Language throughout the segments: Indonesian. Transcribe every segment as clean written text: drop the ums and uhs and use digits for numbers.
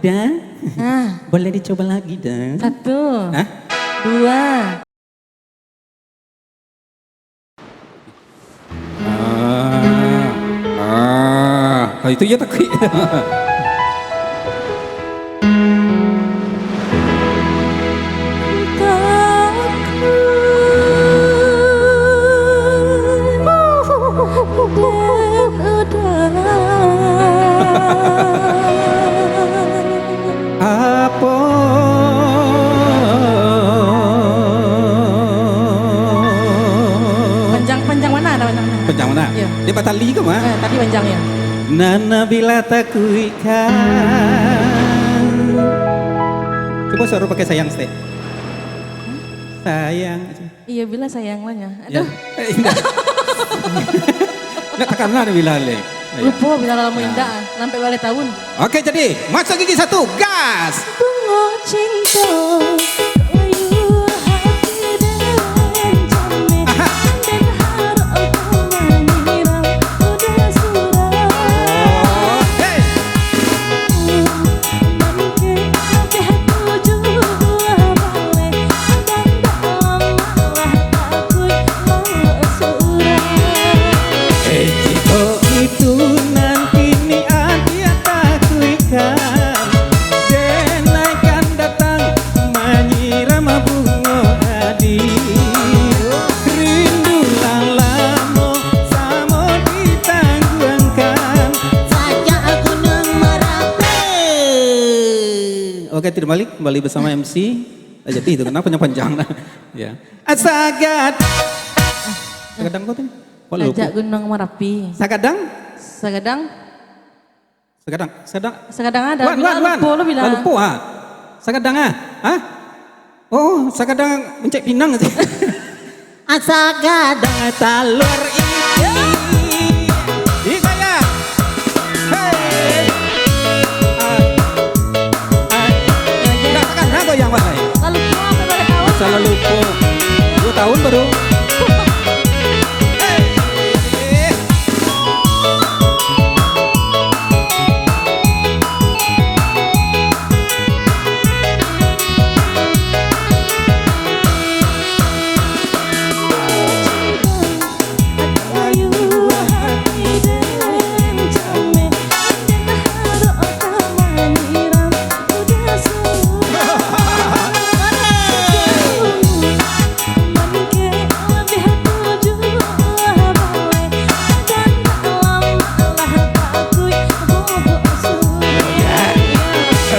udah. Boleh dicoba lagi dah. 1, 2. Itu ya tak. Apa Panjang mana ada panjang mana? panjang mana? Iya. Dia batali ke mah? Tadi panjang ya. Nana bila tak kuikan. Coba suruh pakai sayang stay. Sayang. Iya bila sayang lah ya. Ya. Aduh. Indah. Nggak tekan lah bila le. Lupa bila lama indah sampai balik tahun. Oke jadi masuk gigi 1 gas. Bunga cinta. Oke, kembali bersama MC. Jadi itu kenapa panjang lah. Ya. Sagadang kau tuh. Ajak Gunung Merapi. Sagadang ada. Lupa lo bilang. Lupa ah. Sagadang ah. Hah? Oh, Sagadang mencek Pinang sih. Sagadang talur ini. Di saya. Hey. Yang mana? Lalu apa balik tahun? Salah lupa. 2 tahun baru.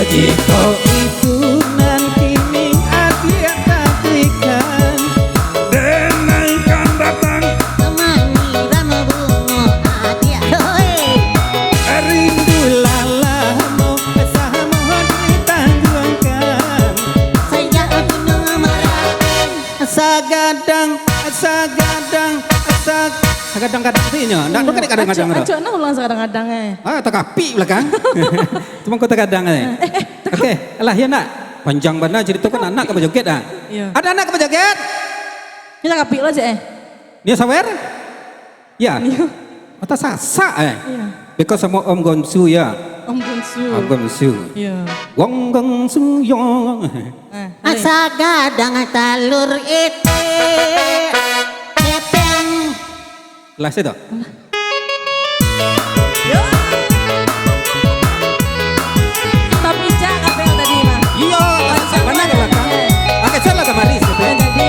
Jika itu nanti ning hati taklikan denaikan datang mengira bunga hati rindu lalamu sama ditangguhkan sejak Gunung Merapi sagadang artinya ndak kan kadang-kadang Acok nak ulang kadang-kadang tak api belakang cuma kau kadang oke lah ya nak panjang benar cerita kan anak ke joget ah Iya. ada anak ke joget Kita kapik lah je dia sawer ya Iya. mata sasa Iya. because sama Om Gonsu ya Om Gonsu. Om Gonsu Iya. Wong Gonsu yang sagadang talur itu kepeng kelas itu Tapi cak apa yang tadi mah? iya mana ke belakang pakai celah kemarin Jadi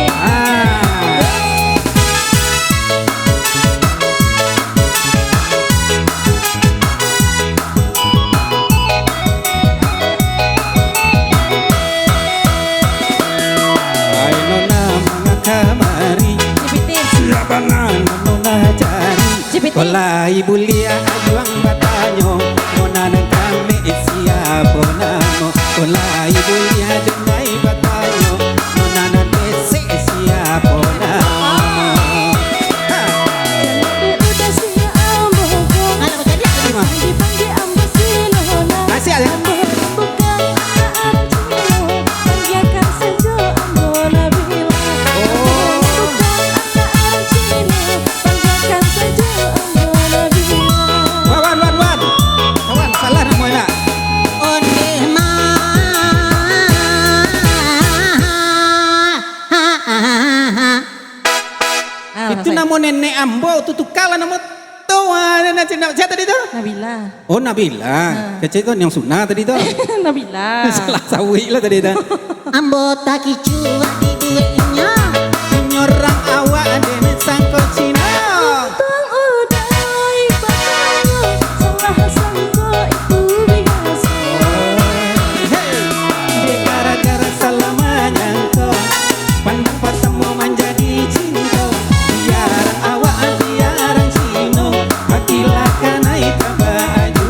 Hai nona mengakamari siapa nona cari kolai bulia ayuang batanyo nona nang kami siapa namo kolai bulia denai batanyo nona nang desi siapa namo udah siap kalau jadi dipanggil ambas silona. kasih ya Bukan anak cino, panggilkan saja Ambona bila. Bukan anak cino, panggilkan saja Ambona bila. nama nenek ambo tu tukala nama tua nenek siapa tadi tu? Nabila. Oh Nabila. Kecil tu yang sunnah tadi tu. Nabila. Salah sawi lah tadi tu. Ambo tak kicuat di duitnya. Nyorang awak nenek sangko Cina. Tang udai batangnya salah sangka itu biasa. Gara-gara salah menyangka pandang pertemu menjadi cinta. Biar awak biarang Cino akilah kanai baju.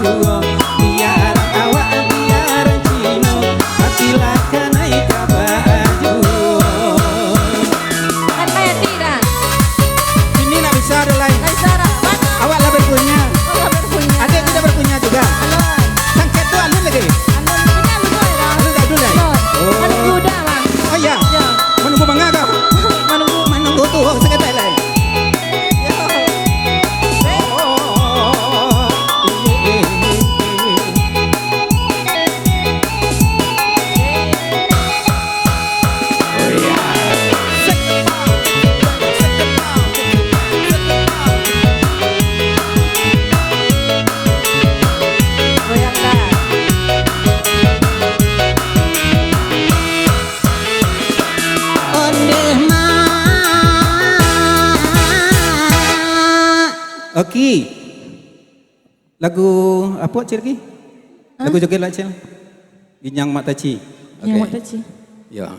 Biar awak biarang Cino akilah kanai baju. Kan kayak tidak. Ini nak bisa ada lain. Kan Sarah. Mana? Awak lah berpunya. Oh, berpunya. Adik tidak berpunya juga. Alon. Sangket tu alun lagi. Alon punya lu lah. Alun tak dulu lagi. Alon. Kan kuda bang. Oh ya. Ya. Menunggu bangga kau. Menunggu. Menunggu tu sangket lain. Goyang dah. Ondeh mak. Okey. Lagu apa cik lagi? Lagu joget lah cik. Ginyang Mak Taci. Yang mak taci. Ya.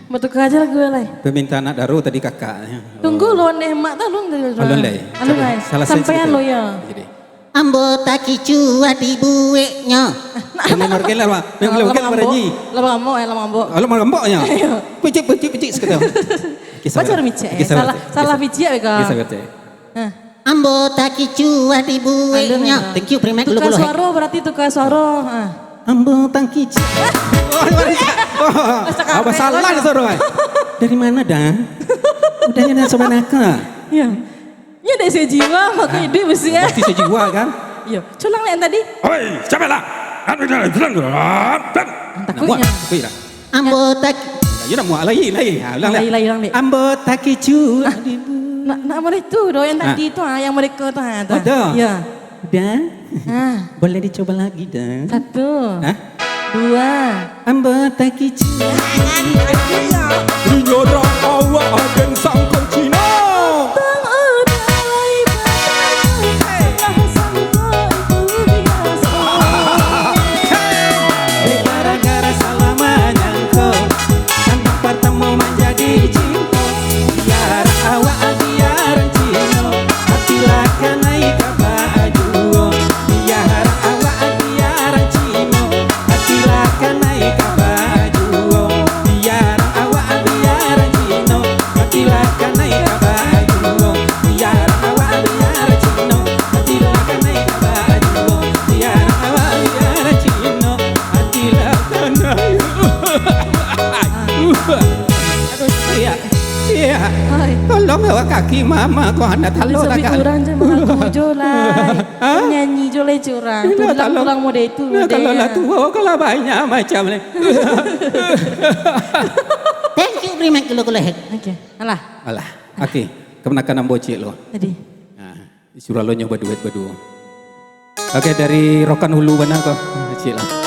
Betul aja lagu lain. Permintaan nak daru tadi kakak. Tunggu lo nih mak tak lu dari Alun lai. Alun lai. Salah saya Sampean cerita. lo ya. Jadi. Ambo tak kicuat di buitnya. Kena norkel lah, Mak. Memang norkel beranyi. Lama ngambok ya lama ngambok. Kalau mau gemboknya. Picik sekedar. Baca micek. Salah picik ya kak. Kisah kata. Ambo tak kicuat di buitnya. Alun, Thank you Primek Tukar dulu. suara berarti tukar suara. Ambo tangki. Oh, apa salah ni suara? Dari mana dah? Udah ni sama naka. Ya. Ya dari sejiwa maka ide mesti ya. Pasti sejiwa kan? Iya. Culang yang tadi. Oi, siapa lah? Anu jalan bilang Takutnya. Takutnya. Ambo tak Ya nak muak lagi. Hilang deh. Ambo tangki cu. Nak boleh tu doh yang tadi tu yang mereka tu. Ada? Ya. Udah? Ah. Boleh dicoba lagi dah. Satu. Hah? Dua. Ambo tangki cu. Nyorang awak agen sangko Cina. Tang udai batangnya salah sangka itu biasa. Gara-gara salah menyangka pandang pertemu menjadi cinta. Biar awak biarang Cino akilah kanai baju. Biar awak biarang Cino akilah kanai baju. Biar awak biarang Cino akilah kanai baju. Biar awak biarang Cino akilah kanai baju. Biar awak biarang Cino akilah kanai. Iya, iya. Hai. Tolong awak kaki mama kau hendak taluk Lebih tak kurang je mengaku jolai. Nyanyi jolai curang. Tulang mode itu. Nah, kalau lah tua, kalau banyak macam ni. thank you Primek dulu. Okey. Alah. Alah, okey. Kemenakan bocil lo. Tadi. Disuruh lo nyoba duit berdua. Okey, dari Rokan Hulu mana kau? Cik lah.